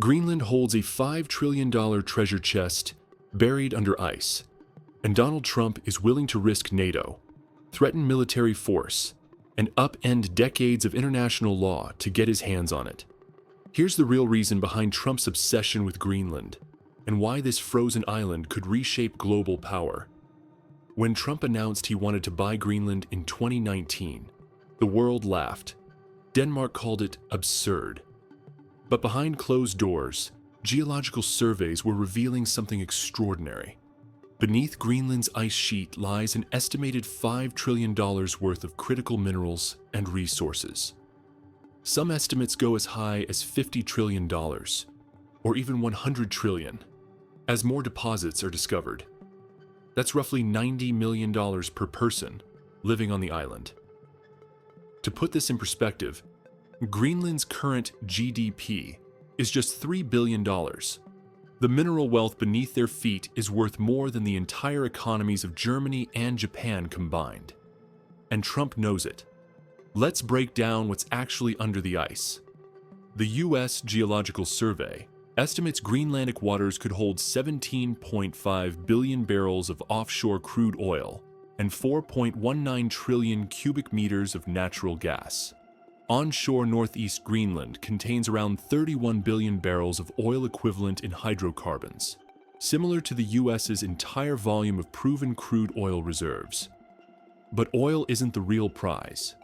Greenland holds a $5 trillion treasure chest buried under ice, and Donald Trump is willing to risk NATO, threaten military force, and upend decades of international law to get his hands on it. Here's the real reason behind Trump's obsession with Greenland, and why this frozen island could reshape global power. When Trump announced he wanted to buy Greenland in 2019, the world laughed. Denmark called it absurd. But behind closed doors, geological surveys were revealing something extraordinary. Beneath Greenland's ice sheet lies an estimated $5 trillion worth of critical minerals and resources. Some estimates go as high as $50 trillion, or even $100 trillion, as more deposits are discovered. That's roughly $90 million per person living on the island. To put this in perspective, Greenland's current GDP is just $3 billion. The mineral wealth beneath their feet is worth more than the entire economies of Germany and Japan combined. And Trump knows it. Let's break down what's actually under the ice. The U.S. Geological Survey estimates Greenlandic waters could hold 17.5 billion barrels of offshore crude oil and 4.19 trillion cubic meters of natural gas. Onshore northeast Greenland contains around 31 billion barrels of oil equivalent in hydrocarbons, similar to the US's entire volume of proven crude oil reserves. But oil isn't the real prize.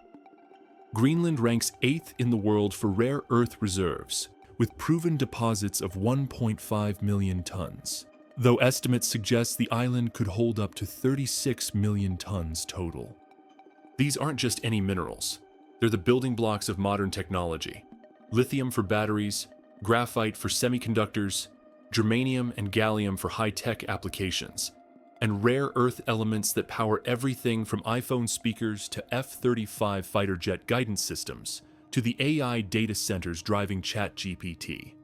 Greenland ranks 8th in the world for rare earth reserves, with proven deposits of 1.5 million tons, though estimates suggest the island could hold up to 36 million tons total. These aren't just any minerals. They're the building blocks of modern technology: lithium for batteries, graphite for semiconductors, germanium and gallium for high-tech applications, and rare earth elements that power everything from iPhone speakers to F-35 fighter jet guidance systems to the AI data centers driving ChatGPT.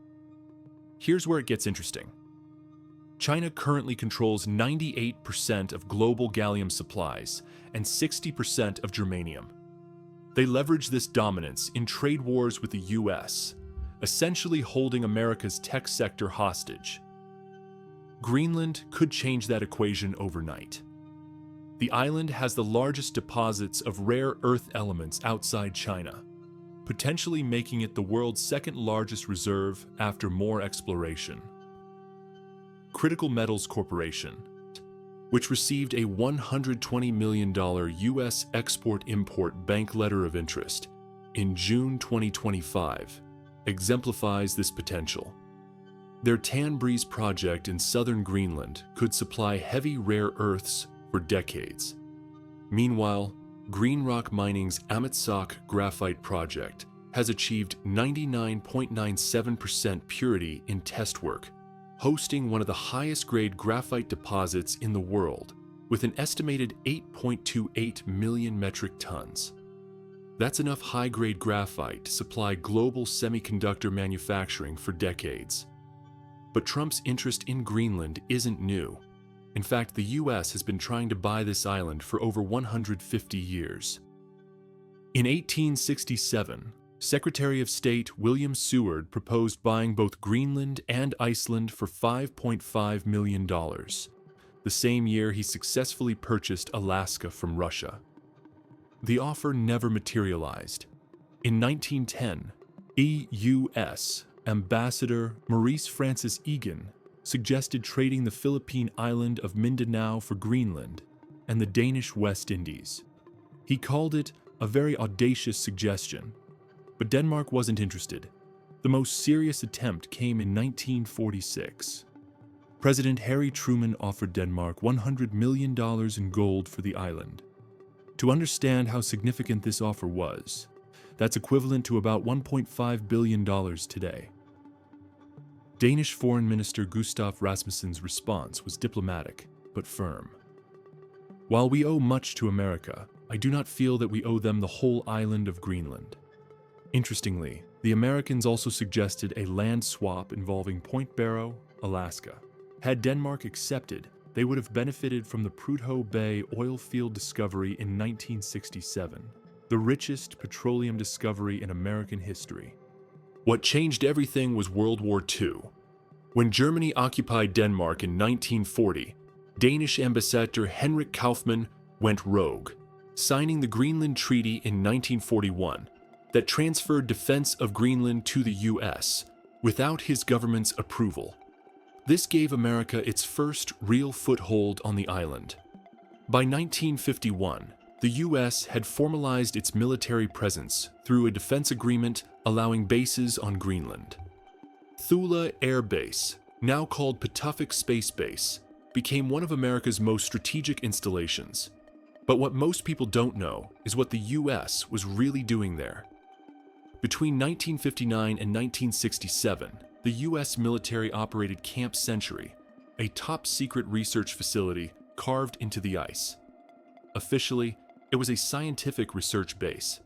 Here's where it gets interesting. China currently controls 98% of global gallium supplies and 60% of germanium. They leverage this dominance in trade wars with the US, essentially holding America's tech sector hostage. Greenland could change that equation overnight. The island has the largest deposits of rare earth elements outside China, potentially making it the world's second largest reserve after more exploration. Critical Metals Corporation, which received a $120 million U.S. Export-Import Bank Letter of Interest in June 2025, exemplifies this potential. Their Tanbreeze project in southern Greenland could supply heavy rare earths for decades. Meanwhile, Greenrock Mining's Amitsoq graphite project has achieved 99.97% purity in test work, hosting one of the highest-grade graphite deposits in the world, with an estimated 8.28 million metric tons. That's enough high-grade graphite to supply global semiconductor manufacturing for decades. But Trump's interest in Greenland isn't new. In fact, the US has been trying to buy this island for over 150 years. In 1867, Secretary of State William Seward proposed buying both Greenland and Iceland for $5.5 million. The same year, he successfully purchased Alaska from Russia. The offer never materialized. In 1910, EUS Ambassador Maurice Francis Egan suggested trading the Philippine island of Mindanao for Greenland and the Danish West Indies. He called it a very audacious suggestion, but Denmark wasn't interested. The most serious attempt came in 1946. President Harry Truman offered Denmark $100 million in gold for the island. To understand how significant this offer was, that's equivalent to about $1.5 billion today. Danish Foreign Minister Gustav Rasmussen's response was diplomatic, but firm. While we owe much to America, I do not feel that we owe them the whole island of Greenland. Interestingly, the Americans also suggested a land swap involving Point Barrow, Alaska. Had Denmark accepted, they would have benefited from the Prudhoe Bay oil field discovery in 1967, the richest petroleum discovery in American history. What changed everything was World War II. When Germany occupied Denmark in 1940, Danish ambassador Henrik Kaufmann went rogue, signing the Greenland Treaty in 1941 that transferred defense of Greenland to the US without his government's approval. This gave America its first real foothold on the island. By 1951, the US had formalized its military presence through a defense agreement allowing bases on Greenland. Thule Air Base, now called Patuxent Space Base, became one of America's most strategic installations. But what most people don't know is what the US was really doing there. Between 1959 and 1967, the US military operated Camp Century, a top-secret research facility carved into the ice. Officially, it was a scientific research base.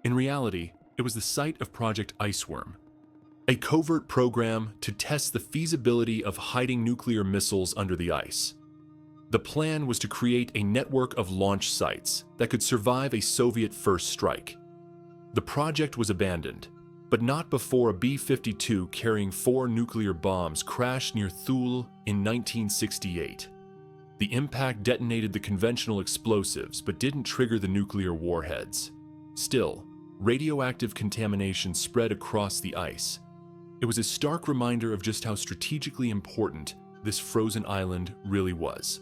In reality, it was the site of Project Iceworm, a covert program to test the feasibility of hiding nuclear missiles under the ice. The plan was to create a network of launch sites that could survive a Soviet first strike. The project was abandoned, but not before a B-52 carrying 4 nuclear bombs crashed near Thule in 1968. The impact detonated the conventional explosives but didn't trigger the nuclear warheads. Still, radioactive contamination spread across the ice. It was a stark reminder of just how strategically important this frozen island really was.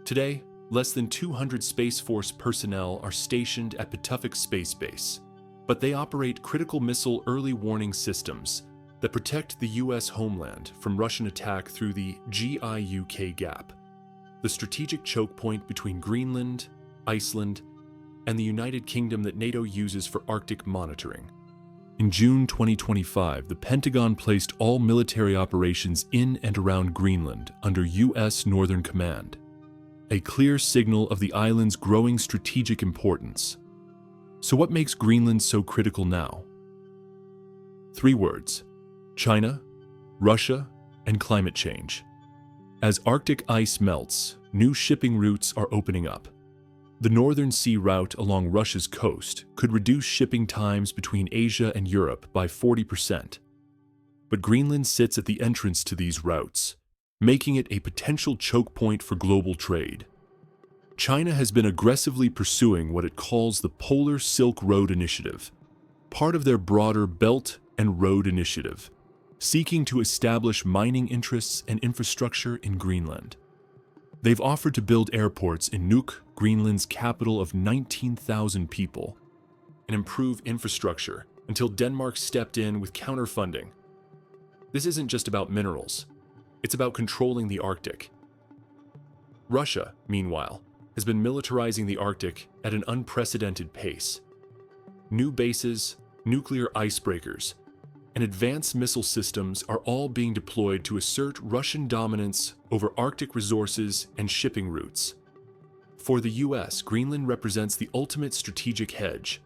Today, less than 200 Space Force personnel are stationed at Patuxent Space Base, but they operate critical missile early warning systems that protect the US homeland from Russian attack through the GIUK Gap, the strategic choke point between Greenland, Iceland, and the United Kingdom that NATO uses for Arctic monitoring. In June 2025, the Pentagon placed all military operations in and around Greenland under US Northern Command, a clear signal of the island's growing strategic importance. So what makes Greenland so critical now? 3 words: China, Russia, and climate change. As Arctic ice melts, new shipping routes are opening up. The Northern Sea route along Russia's coast could reduce shipping times between Asia and Europe by 40%. But Greenland sits at the entrance to these routes, making it a potential choke point for global trade. China has been aggressively pursuing what it calls the Polar Silk Road Initiative, part of their broader Belt and Road Initiative, seeking to establish mining interests and infrastructure in Greenland. They've offered to build airports in Nuuk, Greenland's capital of 19,000 people, and improve infrastructure until Denmark stepped in with counterfunding. This isn't just about minerals. It's about controlling the Arctic. Russia, meanwhile, has been militarizing the Arctic at an unprecedented pace. New bases, nuclear icebreakers, and advanced missile systems are all being deployed to assert Russian dominance over Arctic resources and shipping routes. For the US, Greenland represents the ultimate strategic hedge.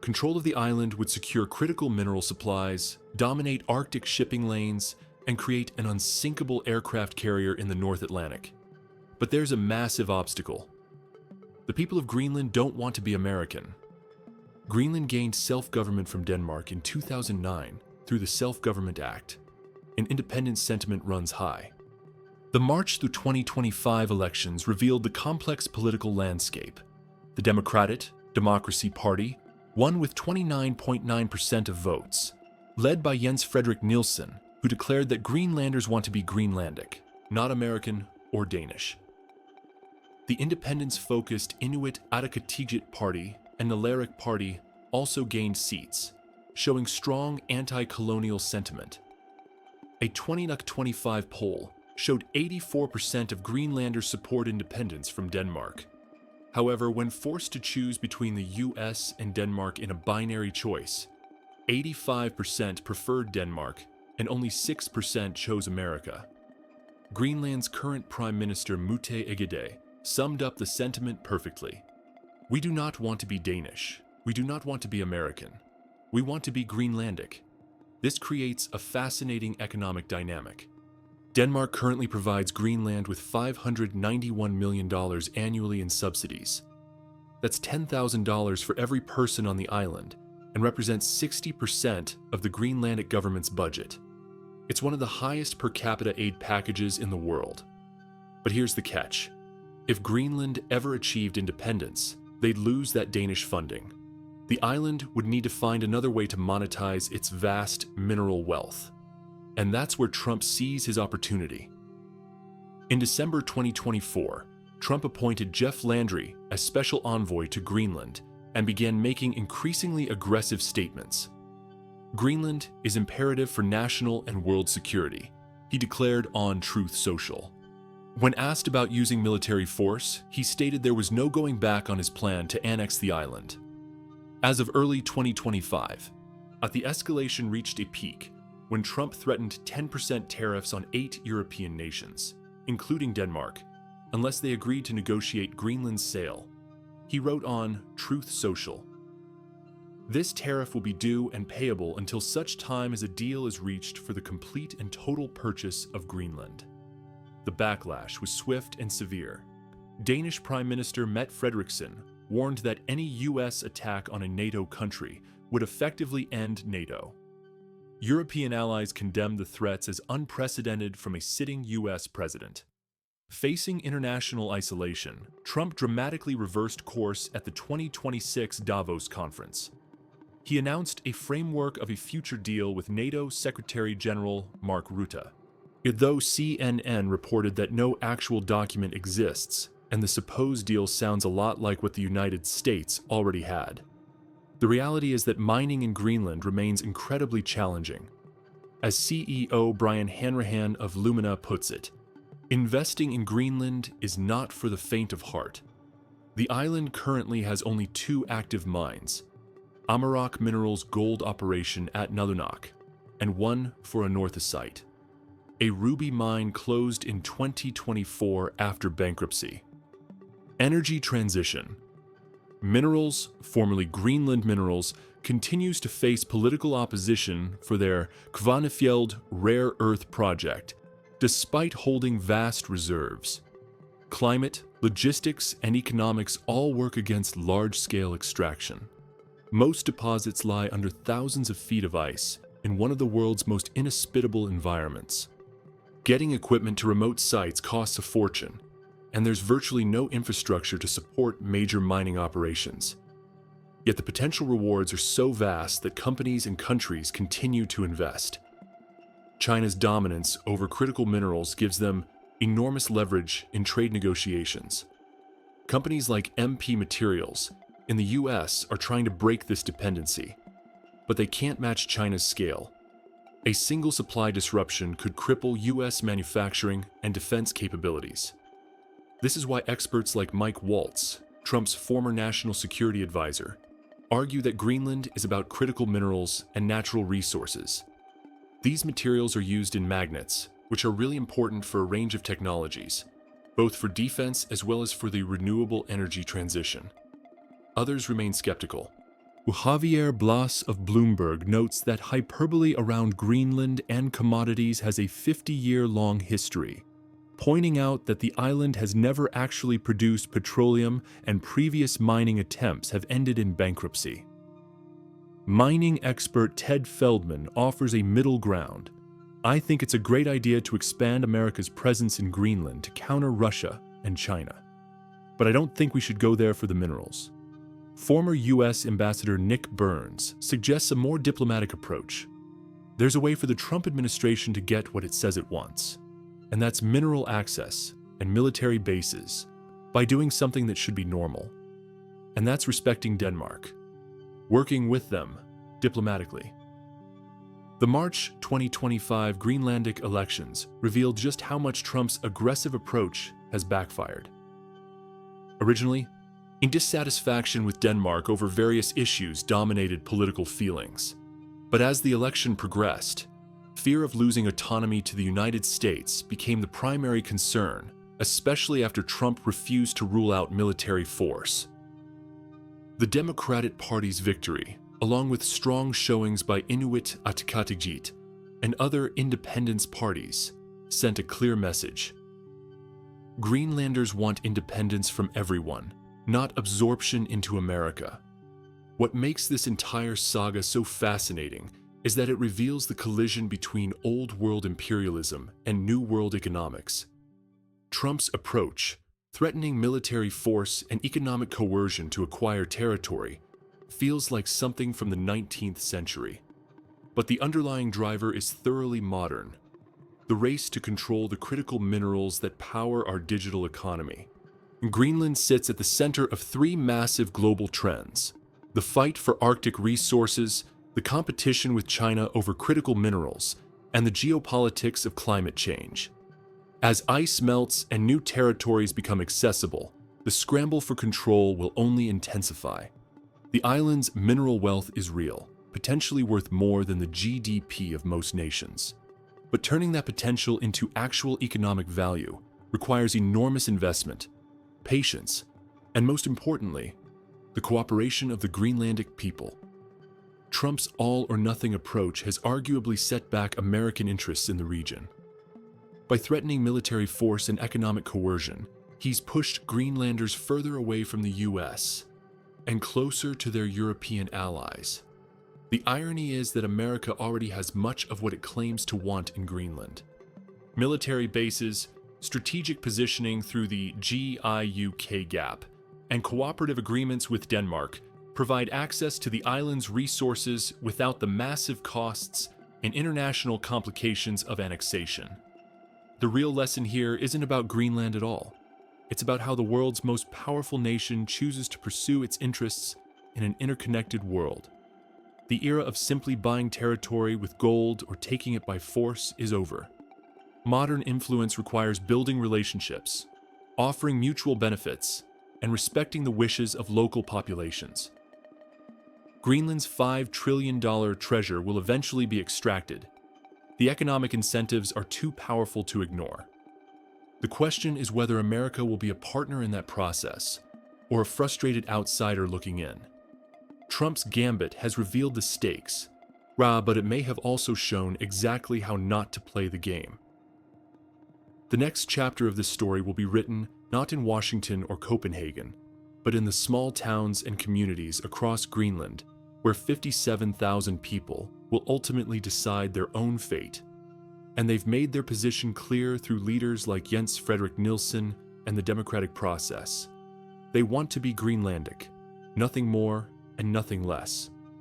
Control of the island would secure critical mineral supplies, dominate Arctic shipping lanes, and create an unsinkable aircraft carrier in the North Atlantic. But there's a massive obstacle. The people of Greenland don't want to be American. Greenland gained self-government from Denmark in 2009 through the Self-Government Act, and independence sentiment runs high. The March through 2025 elections revealed the complex political landscape. The Democracy Party won with 29.9% of votes, led by Jens Frederik Nielsen, who declared that Greenlanders want to be Greenlandic, not American or Danish. The independence-focused Inuit Ataqatigiit Party and Nalarik Party also gained seats, showing strong anti-colonial sentiment. A 2025 poll showed 84% of Greenlanders support independence from Denmark. However, when forced to choose between the US and Denmark in a binary choice, 85% preferred Denmark and only 6% chose America. Greenland's current Prime Minister Mute Egede summed up the sentiment perfectly. We do not want to be Danish. We do not want to be American. We want to be Greenlandic. This creates a fascinating economic dynamic. Denmark currently provides Greenland with $591 million annually in subsidies. That's $10,000 for every person on the island, and represents 60% of the Greenlandic government's budget. It's one of the highest per capita aid packages in the world. But here's the catch. If Greenland ever achieved independence, they'd lose that Danish funding. The island would need to find another way to monetize its vast mineral wealth. And that's where Trump sees his opportunity. In December 2024, Trump appointed Jeff Landry as special envoy to Greenland and began making increasingly aggressive statements. Greenland is imperative for national and world security, he declared on Truth Social. When asked about using military force, he stated there was no going back on his plan to annex the island. As of early 2025, the escalation reached a peak when Trump threatened 10% tariffs on 8 European nations, including Denmark, unless they agreed to negotiate Greenland's sale. He wrote on Truth Social, "This tariff will be due and payable until such time as a deal is reached for the complete and total purchase of Greenland." The backlash was swift and severe. Danish Prime Minister Mette Frederiksen warned that any US attack on a NATO country would effectively end NATO. European allies condemned the threats as unprecedented from a sitting US president. Facing international isolation, Trump dramatically reversed course at the 2026 Davos conference. He announced a framework of a future deal with NATO Secretary General Mark Rutte. Though CNN reported that no actual document exists, and the supposed deal sounds a lot like what the United States already had. The reality is that mining in Greenland remains incredibly challenging. As CEO Brian Hanrahan of Lumina puts it, investing in Greenland is not for the faint of heart. The island currently has only 2 active mines, Amaroq Minerals' gold operation at Nalunaq, and one for a northesite. A ruby mine closed in 2024 after bankruptcy. Energy transition. Minerals, formerly Greenland Minerals, continues to face political opposition for their Kvanefjeld rare earth project, despite holding vast reserves. Climate, logistics, and economics all work against large-scale extraction. Most deposits lie under thousands of feet of ice in one of the world's most inhospitable environments. Getting equipment to remote sites costs a fortune, and there's virtually no infrastructure to support major mining operations. Yet the potential rewards are so vast that companies and countries continue to invest. China's dominance over critical minerals gives them enormous leverage in trade negotiations. Companies like MP Materials in the US are trying to break this dependency, but they can't match China's scale. A single supply disruption could cripple US manufacturing and defense capabilities. This is why experts like Mike Waltz, Trump's former national security advisor, argue that Greenland is about critical minerals and natural resources. These materials are used in magnets, which are really important for a range of technologies, both for defense as well as for the renewable energy transition. Others remain skeptical. Javier Blas of Bloomberg notes that hyperbole around Greenland and commodities has a 50-year-long history, pointing out that the island has never actually produced petroleum and previous mining attempts have ended in bankruptcy. Mining expert Ted Feldman offers a middle ground. "I think it's a great idea to expand America's presence in Greenland to counter Russia and China. But I don't think we should go there for the minerals." Former US Ambassador Nick Burns suggests a more diplomatic approach. There's a way for the Trump administration to get what it says it wants, and that's mineral access and military bases by doing something that should be normal. And that's respecting Denmark, working with them diplomatically. The March 2025 Greenlandic elections revealed just how much Trump's aggressive approach has backfired. Originally, in dissatisfaction with Denmark over various issues dominated political feelings. But as the election progressed, fear of losing autonomy to the United States became the primary concern, especially after Trump refused to rule out military force. The Democratic Party's victory, along with strong showings by Inuit Ataqatigiit and other independence parties, sent a clear message. Greenlanders want independence from everyone, not absorption into America. What makes this entire saga so fascinating is that it reveals the collision between old world imperialism and new world economics. Trump's approach, threatening military force and economic coercion to acquire territory, feels like something from the 19th century. But the underlying driver is thoroughly modern: the race to control the critical minerals that power our digital economy. Greenland sits at the center of three massive global trends: the fight for Arctic resources, the competition with China over critical minerals, and the geopolitics of climate change. As ice melts and new territories become accessible, the scramble for control will only intensify. The island's mineral wealth is real, potentially worth more than the GDP of most nations. But turning that potential into actual economic value requires enormous investment, patience, and most importantly, the cooperation of the Greenlandic people. Trump's all-or-nothing approach has arguably set back American interests in the region. By threatening military force and economic coercion, he's pushed Greenlanders further away from the US and closer to their European allies. The irony is that America already has much of what it claims to want in Greenland: military bases, strategic positioning through the GIUK gap, and cooperative agreements with Denmark provide access to the island's resources without the massive costs and international complications of annexation. The real lesson here isn't about Greenland at all. It's about how the world's most powerful nation chooses to pursue its interests in an interconnected world. The era of simply buying territory with gold or taking it by force is over. Modern influence requires building relationships, offering mutual benefits, and respecting the wishes of local populations. Greenland's $5 trillion treasure will eventually be extracted. The economic incentives are too powerful to ignore. The question is whether America will be a partner in that process, or a frustrated outsider looking in. Trump's gambit has revealed the stakes, but it may have also shown exactly how not to play the game. The next chapter of this story will be written not in Washington or Copenhagen, but in the small towns and communities across Greenland, where 57,000 people will ultimately decide their own fate. And they've made their position clear through leaders like Jens Frederik Nielsen and the democratic process. They want to be Greenlandic, nothing more and nothing less.